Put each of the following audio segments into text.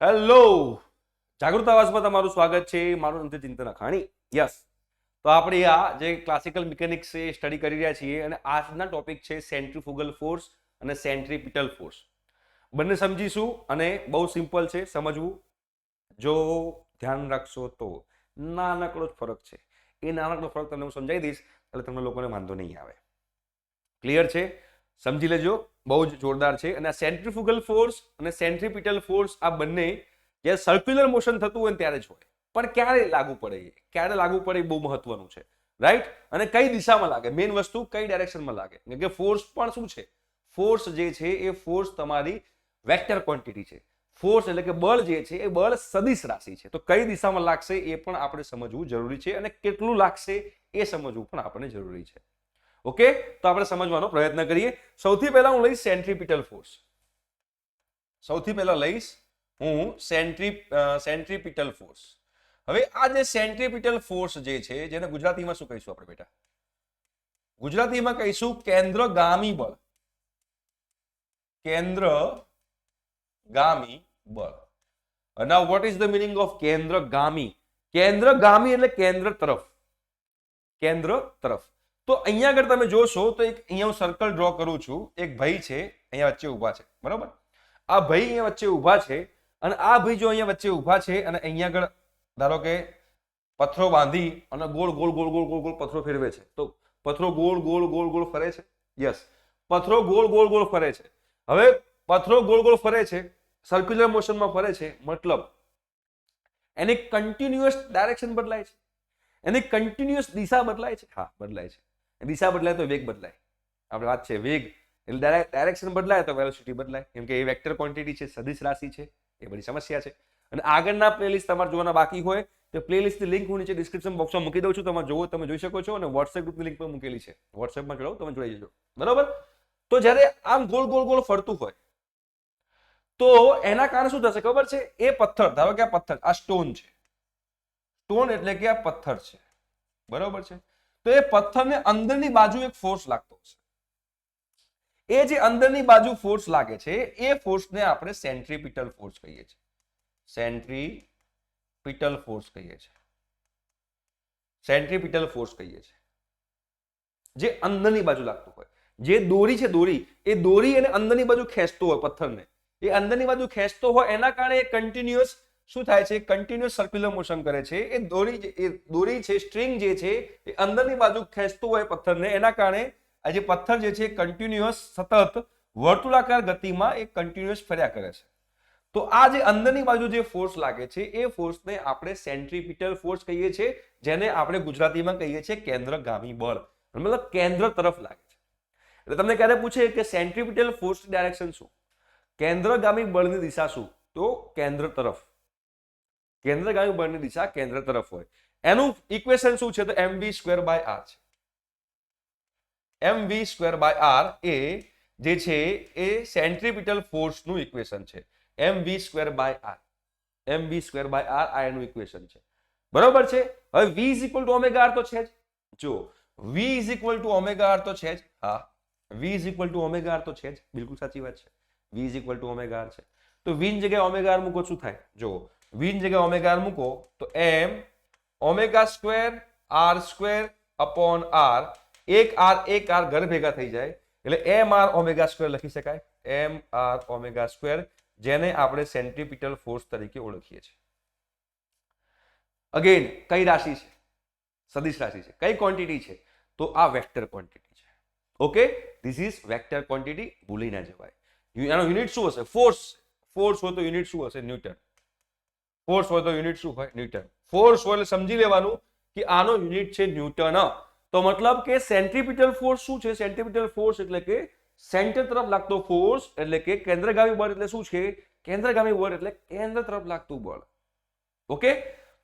Hello, જાગૃત આવાજમાં તમારું સ્વાગત છે. મારું નામ છે ચિંતન અખાણી. યસ, તો આપણે આ જે ક્લાસિકલ મિકેનિક્સ છે સ્ટડી કરી રહ્યા છીએ અને આજના ટોપિક છે સેન્ટ્રીફુગલ ફોર્સ અને સેન્ટ્રીપિટલ ફોર્સ. બંને સમજીશું અને બહુ સિમ્પલ છે સમજવું. જો ધ્યાન રાખશો તો નાનકડો જ ફરક છે. એ નાનકડો ફરક તમને હું સમજાવી દઈશ એટલે તમને લોકોને વાંધો નહીં આવે. ક્લિયર છે? સમજી લેજો, બહુ જ જોરદાર છે. અને આ સેન્ટ્રીફુગલ ફોર્સ અને સેન્ટ્રીપિટલ ફોર્સ આ બંને જે સર્ક્યુલર મોશન થતું હોય ને ત્યારે જ હોય. પણ ક્યારે લાગુ પડે, ક્યારે લાગુ પડે એ બહુ મહત્વનું છે, રાઈટ? અને કઈ દિશામાં લાગે, મેઇન વસ્તુ કઈ ડાયરેક્શનમાં લાગે. કે ફોર્સ પણ શું છે? ફોર્સ જે છે એ ફોર્સ તમારી વેક્ટર ક્વોન્ટિટી છે. ફોર્સ એટલે કે બળ જે છે એ બળ સદિશ રાશિ છે. તો કઈ દિશામાં લાગશે એ પણ આપણે સમજવું જરૂરી છે અને કેટલું લાગશે એ સમજવું પણ આપણે જરૂરી છે. ઓકે, તો આપણે સમજવાનો પ્રયત્ન કરીએ. સૌથી પહેલા હું લઈશ સેન્ટ્રીપિટલ ફોર્સ. સૌથી પહેલા લઈશ હું સેન્ટ્રીપિટલ ફોર્સ. હવે આ જે સેન્ટ્રીપિટલ ફોર્સ જે છે જેને ગુજરાતીમાં શું કહીશું આપણે બેટા? ગુજરાતીમાં કહીશું કેન્દ્રગામી બળ. કેન્દ્રગામી બળ. Now what is the meaning of કેન્દ્રગામી? કેન્દ્રગામી એટલે કેન્દ્ર તરફ. કેન્દ્ર તરફ. તો અહીંયા આગળ તમે જોશો તો એક અહીંયા હું સર્કલ ડ્રો કરું છું. એક ભાઈ છે અહીંયા વચ્ચે ઊભા છે, બરોબર? આ ભાઈ અહીંયા વચ્ચે ઊભા છે અને આ ભાઈ જો અહીંયા વચ્ચે ઊભા છે અને અહીંયા આગળ ધારો કે પથ્થરો બાંધી અને ગોળ ગોળ ગોળ ગોળ ગોળ ગોળ પથ્થરો ફેરવે છે. તો પથ્થરો ગોળ ગોળ ગોળ ગોળ ફરે છે. યસ, પથ્થરો ગોળ ગોળ ગોળ ફરે છે. હવે પથ્થરો ગોળ ગોળ ફરે છે, સર્ક્યુલર મોશનમાં ફરે છે, મતલબ એની કન્ટિન્યુઅસ ડાયરેક્શન બદલાય છે, એની કન્ટિન્યુઅસ દિશા બદલાય છે. હા, બદલાય છે. દિશા બદલાય તો વેગ બદલાય. આપણે વાત છે વેગ એટલે ડાયરેક્શન બદલાય તો વેલોસિટી બદલાય, કેમ કે એ વેક્ટર ક્વોન્ટિટી છે, સદિશ રાશિ છે. એ બધી સમસ્યા છે. અને આગળના પ્લેલિસ્ટ તમારે જોવાના બાકી હોય તો પ્લેલિસ્ટની લિંક હું નીચે ડિસ્ક્રિપ્શન બોક્સમાં મૂકી દઉં છું. તમે જોવો, તમે જોઈ શકો છો. અને વોટ્સએપ ગ્રુપની લિંક પણ મૂકેલી છે. વોટ્સએપમાં જોડાઓ, તમે જોડાઈ જજો, બરાબર? તો જ્યારે આમ ગોળ ગોળ ગોળ ફરતું હોય તો એના કારણે શું થશે ખબર છે? એ પથ્થર, ધારો કે આ પથ્થર, આ સ્ટોન છે. સ્ટોન એટલે કે આ પથ્થર છે, બરોબર છે? તો એ પથ્થરને અંદરની બાજુ એક ફોર્સ લાગતો હશે. એ જે અંદરની બાજુ ફોર્સ લાગે છે એ ફોર્સને આપણે સેન્ટ્રીપિટલ ફોર્સ કહીએ છીએ. સેન્ટ્રીપિટલ ફોર્સ કહીએ છીએ. સેન્ટ્રીપિટલ ફોર્સ કહીએ છીએ. જે અંદરની બાજુ લાગતું હોય. જે દોરી છે, દોરી, એ દોરી એને અંદરની બાજુ ખેંચતો હોય પથ્થરને. એ અંદરની બાજુ ખેંચતો હોય એના કારણે એ કન્ટિન્યુઅસ શું થાય છે? કન્ટિન્યુઅસ સર્ક્યુલર મોશન કરે છે. એ દોરી છે, સ્ટ્રિંગ જે છે એ અંદરની બાજુ ખેંચતો હોય પથ્થરને. એના કારણે આ જે પથ્થર જે છે કન્ટિન્યુઅસ સતત વર્તુળાકાર ગતિમાં એ કન્ટિન્યુઅસ ફર્યા કરે છે. તો આ જે અંદરની બાજુ જે ફોર્સ લાગે છે એ ફોર્સને આપણે સેન્ટ્રીપિટલ ફોર્સ કહીએ છીએ, જેને આપણે ગુજરાતીમાં કહીએ છીએ કેન્દ્રગામી બળ. મતલબ કેન્દ્ર તરફ લાગે છે. એટલે તમને ક્યારે પૂછે કે સેન્ટ્રીપિટલ ફોર્સની ડાયરેક્શન શું, કેન્દ્રગામી બળની દિશા શું, તો કેન્દ્ર તરફ. કેન્દ્રગામી બળની દિશા કેન્દ્ર તરફ હોય. એનું ઇક્વેશન શું છે? તો mv²/r છે. mv²/r એ જે છે એ સેન્ટ્રીપિટલ ફોર્સનું ઇક્વેશન છે. mv²/r. mv²/r આ એનું ઇક્વેશન છે, બરોબર છે? હવે v = ωr તો છે જ. જો v = ωr તો છે જ. હા, v = ωr તો છે જ. બિલકુલ સાચી વાત છે. v = ωr છે. તો v ની જગ્યાએ ωr મૂકો, શું થાય? જો v ની જગ્યાએ ωr મૂકો તો m ω²r²/r. એક r ઘર ભેગા થઈ જાય એટલે mr ω² લખી શકાય. mr ω², જેને આપણે સેન્ટ્રીપિટલ ફોર્સ તરીકે ઓળખીએ છીએ. અગેન કઈ રાશિ છે? સદિશ રાશિ છે. કઈ ક્વોન્ટિટી છે? તો આ વેક્ટર ક્વોન્ટિટી છે. Okay, this is vector quantity. ભૂલી ના જવાય. એનો યુનિટ શું હશે? ફોર્સ. ફોર્સ હોય તો યુનિટ શું હશે? ન્યૂટન. ફોર્સ હોય તો યુનિટ શું હોય? ન્યૂટન. ફોર્સ હોય એટલે સમજી લેવાનું કે આનો યુનિટ છે ન્યૂટન. તો મતલબ કે સેન્ટ્રીપિટલ ફોર્સ શું છે? સેન્ટ્રીપિટલ ફોર્સ એટલે કે સેન્ટર તરફ લાગતો ફોર્સ, એટલે કે કેન્દ્રગામી બળ એટલે શું છે? કેન્દ્રગામી બળ એટલે કેન્દ્ર તરફ લાગતું બળ. ઓકે,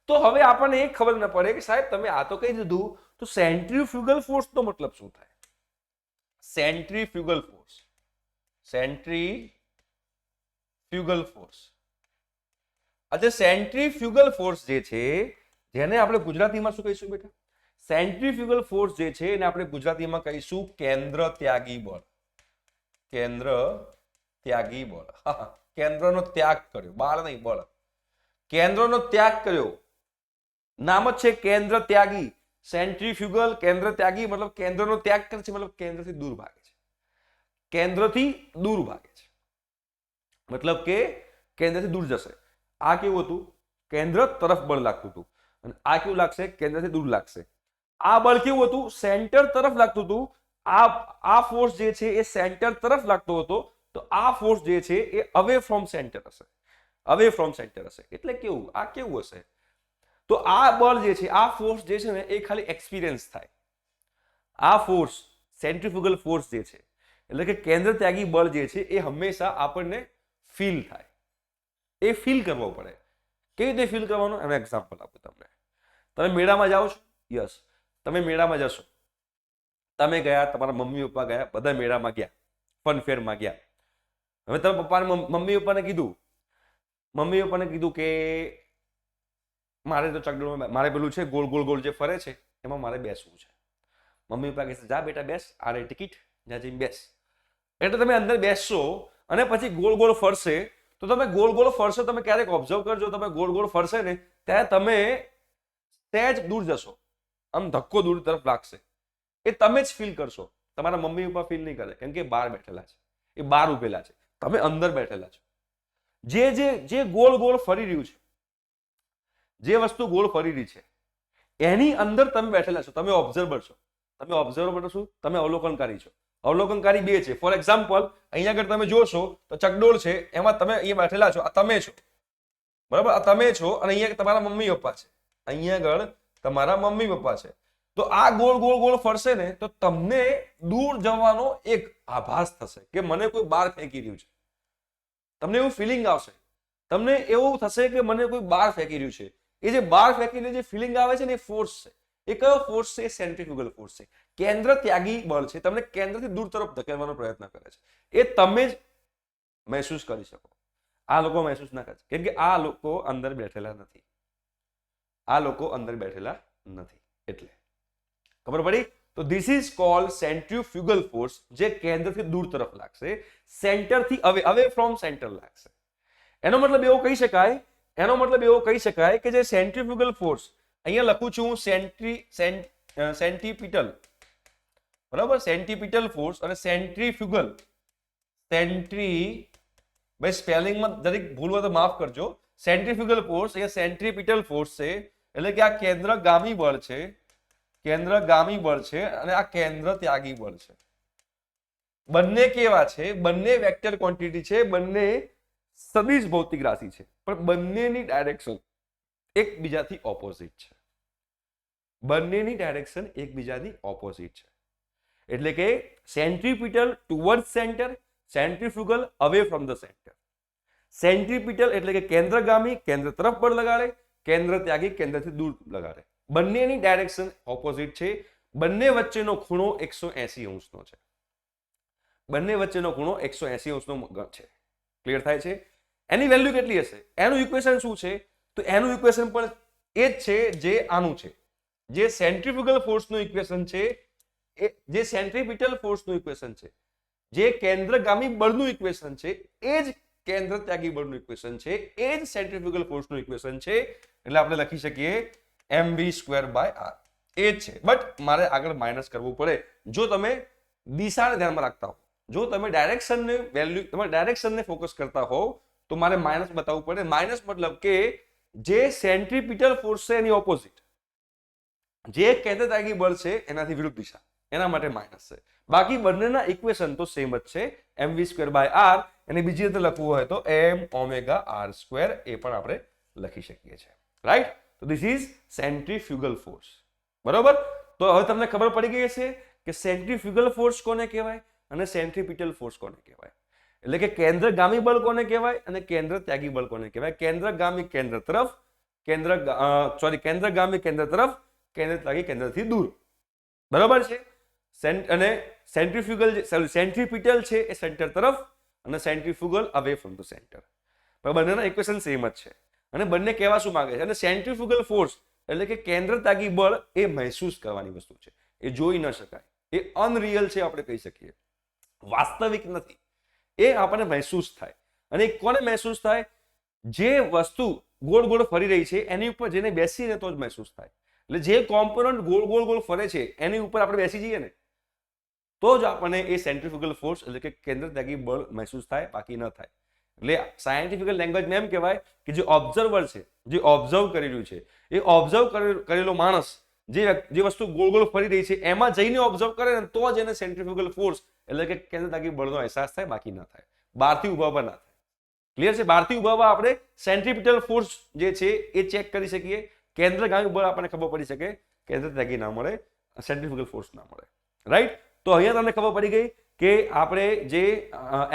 તો હવે આપણને એ ખબર ન પડે કે સાહેબ તમે આ તો કહી દીધું, તો સેન્ટ્રીફ્યુગલ ફોર્સ નો મતલબ શું થાય? Centrifugal force. Centrifugal force. આજે સેન્ટ્રીફ્યુગલ ફોર્સ જે છે જેને આપણે ગુજરાતીમાં શું કહીશું બેટા? સેન્ટ્રીફ્યુગલ ફોર્સ જે છે એને આપણે ગુજરાતીમાં કહીશું કેન્દ્ર ત્યાગી બળ. કેન્દ્ર ત્યાગી બળ. કેન્દ્રનો ત્યાગ કર્યો, બાળ નહીં બળ, કેન્દ્રનો ત્યાગ કર્યો, નામ જ છે કેન્દ્ર ત્યાગી. સેન્ટ્રીફ્યુગલ કેન્દ્ર ત્યાગી મતલબ કેન્દ્રનો ત્યાગ કરે છે, મતલબ કેન્દ્રથી દૂર ભાગે છે, કેન્દ્રથી દૂર ભાગે છે, મતલબ કે કેન્દ્રથી દૂર જશે. આ કેવું હતું? કેન્દ્ર તરફ બળ લાગતું હતું, અને આ કેવું લાગશે? કેન્દ્રથી દૂર લાગશે. આ બળ કેવું હતું? સેન્ટર તરફ લાગતું હતું. આ ફોર્સ જે છે એ સેન્ટર તરફ લાગતો હતો, તો આ ફોર્સ જે છે એ અવે ફ્રોમ સેન્ટર હશે, અવે ફ્રોમ સેન્ટર હશે. એટલે કેવું? આ કેવું હશે? તો આ બળ જે છે, આ ફોર્સ જે છે ને એ ખાલી એક્સપિરિયન્સ થાય. આ ફોર્સ સેન્ટ્રીફ્યુગલ ફોર્સ જે છે એટલે કે કેન્દ્ર ત્યાગી બળ જે છે એ હંમેશા આપણને ફીલ થાય, એ ફીલ કરવો પડે. કેવી રીતે ફીલ કરવાનું? એનું એક્ઝામ્પલ આપું તમને. તમે મેળામાં જાઓ છો, યસ, તમે મેળામાં જશો, તમે ગયા, તમારા મમ્મી પપ્પા ગયા, બધા મેળામાં ગયા, ફન ફેરમાં ગયા. હવે તમે મમ્મી પપ્પાને કીધું કે મારે તો ચકડોળમાં, મારે પેલું છે ગોળ ગોળ ગોળ જે ફરે છે એમાં મારે બેસવું છે. મમ્મી પપ્પા કહેશે જા બેટા બેસ, આ રે ટિકિટ, જ્યાં જઈને બેસ. એટલે તમે અંદર બેસશો અને પછી ગોળ ગોળ ફરશે. તો તમે ગોળ ગોળ ફરશો, તમે ક્યારેક ઓબ્ઝર્વ કરજો, તમે ગોળ ગોળ ફરશે ને ત્યારે તમે સહેજ દૂર જશો, આમ ધક્કો દૂર તરફ લાગશે, એ તમે જ ફીલ કરશો. તમારા મમ્મી પપ્પા ફીલ નહીં કરે, કેમ કે બહાર બેઠેલા છે, એ બહાર ઉભેલા છે, તમે અંદર બેઠેલા છો. જે ગોળ ગોળ ફરી રહ્યું છે, જે વસ્તુ ગોળ ફરી રહી છે એની અંદર તમે બેઠેલા છો, તમે ઓબ્ઝર્વર છો. તમે ઓબ્ઝર્વર છો, તમે અવલોકનકારી છો. અવલોકનકારી બે છે. ફોર એક્ઝામ્પલ, અહીંયા આગળ તમે જોશો તો ચકડોળ છે, એમાં તમે અહીંયા બેઠેલા છો, આ તમે છો, બરાબર, આ તમે છો, અને અહીંયા તમારા મમ્મી પપ્પા છે, અહીંયા આગળ તમારા મમ્મી પપ્પા છે. તો આ ગોળ ગોળ ગોળ ફરશે ને તો તમને દૂર જવાનો એક આભાસ થશે કે મને કોઈ બહાર ફેંકી રહ્યું છે. તમને એવું ફિલિંગ આવશે, તમને એવું થશે કે મને કોઈ બહાર ફેંકી રહ્યું છે. એ જે બહાર ફેંકીને જે ફિલિંગ આવે છે ને એ ફોર્સ છે. એ કયો ફોર્સ છે? સેન્ટ્રીફ્યુગલ ફોર્સ છે, કેન્દ્ર ત્યાગી બળ છે. તમને કેન્દ્રથી દૂર તરફ ધકેલવાનો પ્રયત્ન કરે છે. એ તમે જ મહેસૂસ કરી શકો, આ લોકો મહેસૂસ ના કરે, કેમ કે આ લોકો અંદર બેઠેલા નથી, આ લોકો અંદર બેઠેલા નથી. એટલે ખબર પડી? તો this is called centrifugal force, જે કેન્દ્રથી દૂર તરફ લાગશે, સેન્ટરથી અવે ફ્રોમ સેન્ટર લાગશે. એનો મતલબ એવો કહી શકાય કે જે સેન્ટ્રીફ્યુગલ ફોર્સ, અહીંયા લખું છું સેન્ટ્રીપિટલ, બરાબર, સેન્ટ્રીપિટલ ફોર્સ અને સેન્ટ્રીફ્યુગલ. ભાઈ સ્પેલિંગમાં જરીક ભૂલ હોય તો માફ કરજો. સેન્ટ્રીફ્યુગલ ફોર્સ, અહીંયા સેન્ટ્રીપિટલ ફોર્સ છે, એટલે કે આ કેન્દ્રગામી બળ છે, કેન્દ્રગામી બળ છે, અને આ કેન્દ્ર ત્યાગી બળ છે. બંને કેવા છે? બંને વેક્ટર ક્વોન્ટિટી છે, બંને સદિશ ભૌતિક રાશિ છે, પણ બંનેની ડાયરેક્શન એકબીજાથી ઓપોઝિટ છે. બંનેની ડાયરેક્શન એકબીજાની ઓપોઝિટ છે. એટલે કે centripetal toward centre, centrifugal away from the centre. Centripetal એટલે કે કેન્દ્રગામી કેન્દ્ર તરફ બળ લગાડે, કેન્દ્ર ત્યાગી કેન્દ્રથી દૂર લગાડે. બંનેની ડાયરેક્શન ઓપોઝિટ છે. બંને વચ્ચેનો ખૂણો 180 અંશનો છે. બંને વચ્ચેનો ખૂણો 180 અંશનો છે. ક્લિયર થાય છે? એની વેલ્યુ કેટલી હશે? એનું ઇક્વેશન શું છે? તો એનું ઇક્વેશન પણ એ જ છે જે આનું છે. જે સેન્ટ્રીફ્યુગલ ફોર્સનું ઇક્વેશન છે, જે સેન્ટ્રીપિટલ ફોર્સનું ઇક્વેશન છે, જે કેન્દ્રગામી બળનું ઇક્વેશન છે, એ જ કેન્દ્ર ત્યાગી બળનું ઇક્વેશન છે, એ જ સેન્ટ્રીફ્યુગલ ફોર્સનું ઇક્વેશન છે. એટલે આપણે લખી શકીએ mv²/r. એ જ છે, બટ મારે આગળ માઇનસ કરવું પડે. જો તમે દિશાને ધ્યાનમાં રાખતા હો, જો તમે ડાયરેક્શનને વેલ્યુ, તમે ડાયરેક્શનને ફોકસ કરતા હોવ તો મારે માઇનસ બતાવવું પડે. માઇનસ મતલબ કે જે સેન્ટ્રીપિટલ ફોર્સ છે એની ઓપોઝિટ, જે કેન્દ્ર ત્યાગી બળ છે એનાથી વિરુદ્ધ દિશા, એના માટે માઇનસ છે. બાકી બંનેના ઇક્વેશન તો સેમ જ છે, mv²/r. અને બીજી રીતે લખવું હોય તો m⍵r², એ પણ આપણે લખી શકીએ છીએ. રાઈટ? તો ધીસ ઇઝ સેન્ટ્રીફ્યુગલ ફોર્સ. બરોબર? તો હવે તમને ખબર પડી ગઈ છે કે સેન્ટ્રીફ્યુગલ ફોર્સ કોને કહેવાય અને સેન્ટ્રીપિટલ ફોર્સ કોને કહેવાય. એટલે કે કેન્દ્રગામી બળ કોને કહેવાય અને કેન્દ્ર ત્યાગી બળ કોને કહેવાય. કેન્દ્રગામી કેન્દ્ર તરફ, કેન્દ્રગામી કેન્દ્ર તરફ, કેન્દ્ર ત્યાગી કેન્દ્રથી દૂર. બરોબર છે? અને સેન્ટ્રીપિટલ છે એ સેન્ટર તરફ, અને centrifugal away from the centre. બંનેના ઇક્વેશન સેમ જ છે. અને બંને કહેવા શું માંગે છે? અને સેન્ટ્રીફ્યુગલ ફોર્સ એટલે કે કેન્દ્ર ત્યાગી બળ એ મહેસૂસ કરવાની વસ્તુ છે, એ જોઈ ન શકાય, એ અનરિયલ છે આપણે કહી શકીએ, વાસ્તવિક નથી, એ આપણને મહેસૂસ થાય. અને કોને મહેસૂસ થાય? જે વસ્તુ ગોળ ગોળ ફરી રહી છે એની ઉપર જેને બેસીને તો જ મહેસૂસ થાય. એટલે જે કોમ્પોનન્ટ ગોળ ગોળ ગોળ ફરે છે એની ઉપર આપણે બેસી જઈએ ને તો જ આપણને એ સેન્ટ્રીફ્યુગલ ફોર્સ એટલે કે કેન્દ્ર ત્યાગી બળ મહેસૂસ થાય, બાકી ન થાય. એટલે સાયન્ટિફિકલ લેંગ્વેજમાં એમ કહેવાય કે જે ઓબ્ઝર્વર છે, જે ઓબ્ઝર્વ કરી રહ્યું છે, એ ઓબ્ઝર્વ કરેલો માણસ જે વસ્તુ ગોળ ગોળ ફરી રહી છે એમાં જઈને ઓબ્ઝર્વ કરે ને તો જ એને સેન્ટ્રીફ્યુગલ ફોર્સ એટલે કે કેન્દ્ર ત્યાગી બળનો અહેસાસ થાય, બાકી ન થાય. બહારથી ઉભા ના થાય. ક્લિયર છે? બહારથી ઉભા આપણે સેન્ટ્રીપિટલ ફોર્સ જે છે એ ચેક કરી શકીએ. કેન્દ્રગામી બળ આપણને ખબર પડી શકે, કેન્દ્ર ત્યાગી ના મળે, સેન્ટ્રીફ્યુગલ ફોર્સ ના મળે. રાઈટ? તો અહીંયા તમને ખબર પડી ગઈ કે આપણે જે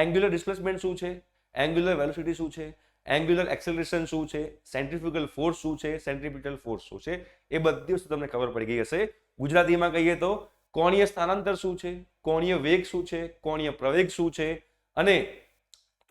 એંગ્યુલર ડિસ્પ્લેસમેન્ટ શું છે, એંગ્યુલર વેલોસિટી શું છે, એંગ્યુલર એક્સેલરેશન શું છે, સેન્ટ્રીફ્યુગલ ફોર્સ શું છે, સેન્ટ્રીપિટલ ફોર્સ શું છે, એ બધી વસ્તુ તમને ખબર પડી ગઈ હશે. ગુજરાતીમાં કહીએ તો કોણીય સ્થાનાંતર શું છે, કોણીય વેગ શું છે, કોણીય પ્રવેગ શું છે, અને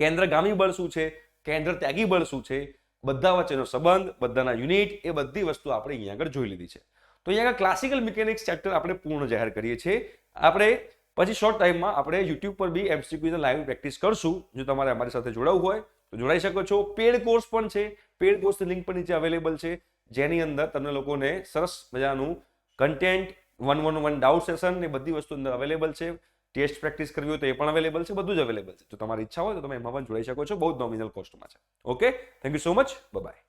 કેન્દ્રગામી બળ શું છે, કેન્દ્ર ત્યાગી બળ શું છે, બધા વચ્ચેનો સંબંધ, બધાના યુનિટ, એ બધી વસ્તુ આપણે અહીંયા આગળ જોઈ લીધી છે. તો અહીંયા આગળ ક્લાસિકલ મિકેનિક્સ ચેપ્ટર આપણે પૂર્ણ જાહેર કરીએ છીએ. આપણે પછી શોર્ટ ટાઈમમાં આપણે યુટ્યુબ પર બી એમસીક્યુ લાઈવ પ્રેક્ટિસ કરશું. જો તમારે અમારી સાથે જોડાવું હોય તો જોડાઈ શકો છો. પેડ કોર્સ પણ છે, પેડ કોર્સની લિંક પણ નીચે અવેલેબલ છે, જેની અંદર તમને લોકોને સરસ મજાનું કન્ટેન્ટ, 1-on-1 ડાઉટ સેશન ને બધી વસ્તુ અંદર અવેલેબલ છે. ટેસ્ટ પ્રેક્ટિસ કરવી હોય તો એ પણ અવેલેબલ છે, બધું જ અવેલેબલ છે. જો તમારી ઈચ્છા હોય તો તમે એમાં પણ જોડાઈ શકો છો, બહુ જ નોમિનલ કોસ્ટમાં છે. Okay, thank you so much, by.